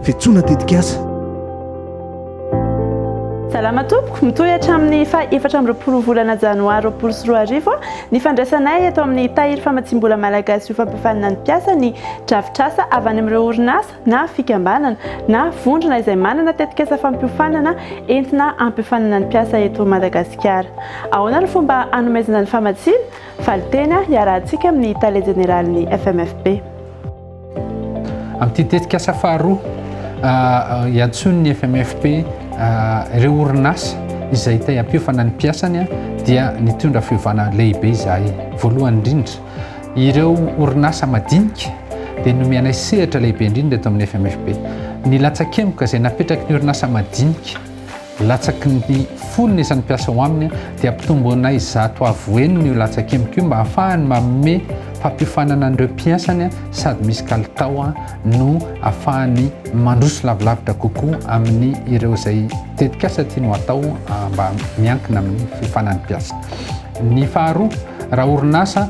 fiantsoana tetika asa. Salama tompoko, mitohy hatramin'ny fa 4 volana janoary 2024 ny fandraisanay eto amin'ny tahiry famatsim-bola malagasy io fampifanana ny mpiasa ny drafitrasa avy any amin'ireo orinasa na fikambanana na vondrona izay manana tetikasa fampiofanana entina ampifanana ny mpiasa eto Madagasikara. Ahoana ny fomba hanomezana ny famatsiana? Valiteny iarahantsika amin'ny tale jeneralin'ny FMFP. Amin'ity tetikasa faharoa iantson'ny FMFP ireo orinasa izay te hampiofana ny mpiasany dia nitondra fiovana lehibe izahay. Voalohany indrindra ireo orinasa madinika dia nomenay sehatra lehibe indrindra eto amin'ny FMFP. Ny latsakemboka izay napetraky ny orinasa madinika latsaky ny folony isan'ny mpiasa ao aminy dia ampitombonay 100 avoenina io latsakemboka io mba ahafahany manome fampiofanana an'ireo mpiasany sady misy kalitao no ahafahany mandroso lavilavitra kokoa amin'ny ireo izay tetikasa tiany atao mba miankina amin'ny fiofanan'ny mpiasa. Ny faharoa, raha orinasa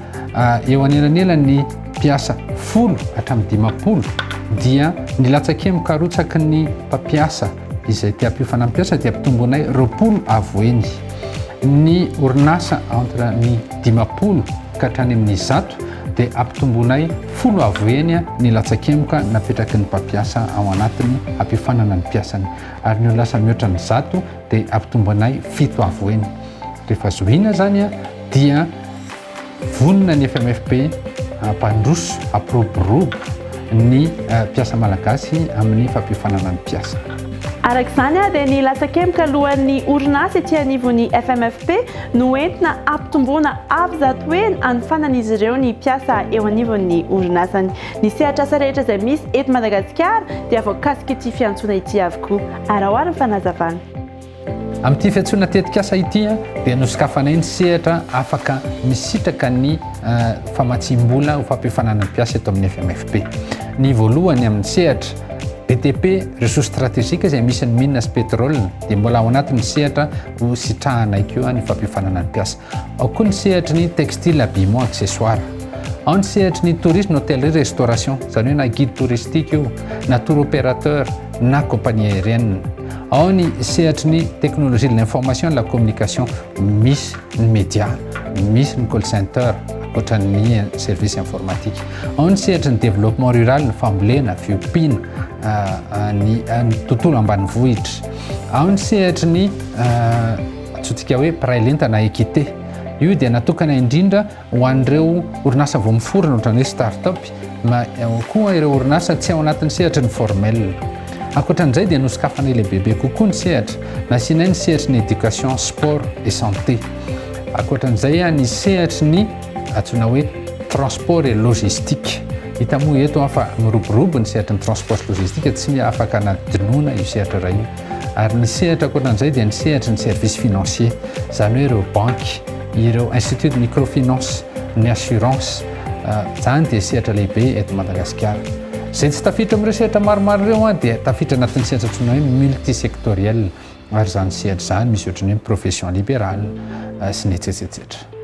eo anelanelany mpiasa 10 hatramin'ny 20 dia ny latsakemboka arotsaky ny mpampiasa izay te hampiofana amin'ny mpiasa dia ampitombonay 20 avoeny. Ny orinasa entre ny 20 ka hatrany amin'ny 100 dia ampitombonay 10 avoeny ny latsakemboka napetraky ny mpampiasa ao anatiny hampifanana ny mpiasany. Ary ny orinasa mihoatra ny 100 dia ampitombonay 7 avoeny. Rehefa zohina zany dia vonona ny FMFP mpandroso apiroborobo ny mpiasa malagasy amin'ny fampiofanana ny mpiasa. Arak'izany dia ny latsakemboka alohan'ny orinasa ety anivon'ny FMFP no entina ampitomboana avy zato hoe anofanana izy ireo ny mpiasa eo anivon'ny orinasany. Ny sehatra asa rehetra izay misy eto Madagasikara dia voakasika ity fiantsoana ity avokoa. Arahoara ny fanazavana. Amin'ity fiantsoana tetikasa ity dia nosokafanay ny sehatra afaka misitraka ny famatsim-bola ho fampiofanana ny mpiasa eto amin'ny FMFP. Ny voalohany amin'ny sehatra BTP ressources stratégiques izay misy ny mine sy pétrole dia mbola ao anatin'ny sehatra ho sitrahanay keo ny fampiofanana ny mpiasa. Ao koa ny sehatry ny textile, habillement, accessoire. Ao ny sehatry ny tourisme, hôtellerie, restauration, izany hoe na guide touristique io, na tour opérateur, na compagnie aérienne. Ao ny sehatry ny technologie de l'information, la communication, misy ny média, misy ny call center, ohatry ny service informatique. Ao ny sehatry ny développement rural, ny fambolena, fiompiana, ny tontolo ambanivohitra. Ao ny sehatry ny antsointsika hoe prailenta na équité. Io dia natokana indrindra ho an'ireo orinasa vao miforona ohatran'ny hoe start-up, ma koa ireo orinasa tsy ao anatin'ny sehatry ny formel. Ankoatran'izay dia nosokafanay lehibe kokoa ny sehatra. Nasianay ny sehatry ny éducation, sport et santé. Ankoatran'izay ny sehatry ny antsoina hoe transport et logistique. Hita moa eto fa miroborobo ny sehatry ny transport logistique tsy afaka nadinoana io sehatra iray io. Ary ny sehatra ankoatran'izay dia ny sehatry ny service financier, izany hoe ireo banky, ireo institut de microfinance, ny assurance, izany dia sehatra lehibe eto Madagasikara. Izay tsy tafiditra amin'ireo sehatra maromaro ireo dia tafiditra anatin'ny sehatra antsoina hoe multisectoriel. Ary izany sehatra izany misy ohatran'ny hoe profession libérale sy ny etsetsetera.